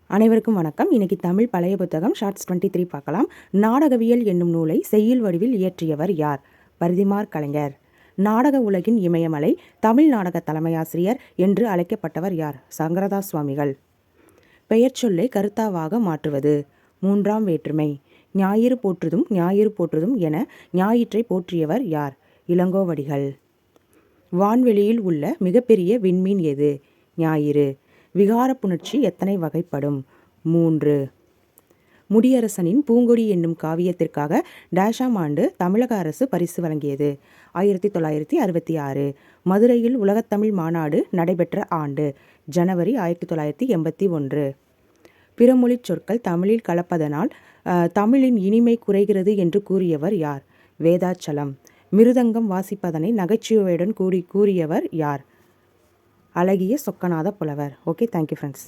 அனைவருக்கும் வணக்கம். இன்னைக்கு தமிழ் பழைய புத்தகம் ஷார்ட்ஸ் 23 பார்க்கலாம். நாடகவியல் என்னும் நூலை செய்யுள் வடிவில் இயற்றியவர் யார்? பரிதிமாற் கலைஞர். நாடக உலகின் இமயமலை, தமிழ் நாடக தலைமையாசிரியர் என்று அழைக்கப்பட்டவர் யார்? சங்கரதாஸ் சுவாமிகள். பெயர் சொல்லை கருத்தாவாக மாற்றுவது. மூன்றாம் வேற்றுமை. ஞாயிறு போற்றுதும் ஞாயிறு போற்றுதும் என ஞாயிற்றை போற்றியவர் யார்? இளங்கோவடிகள். வான்வெளியில் உள்ள மிகப்பெரிய விண்மீன் எது? ஞாயிறு. விகார புணர்ச்சி எத்தனை வகைப்படும்? 3. முடியரசனின் பூங்கொடி என்னும் காவியத்திற்காக டேஷாம் ஆண்டு தமிழக அரசு பரிசு வழங்கியது? 1966. மதுரையில் உலகத்தமிழ் மாநாடு நடைபெற்ற ஆண்டு? ஜனவரி 1981. பிறமொழிச் சொற்கள் தமிழில் கலப்பதனால் தமிழின் இனிமை குறைகிறது என்று கூறியவர் யார்? வேதாச்சலம். மிருதங்கம் வாசிப்பதனை நகைச்சுவையுடன் கூறியவர் யார்? அழகிய சொக்கநாத புலவர். Okay, thank you friends.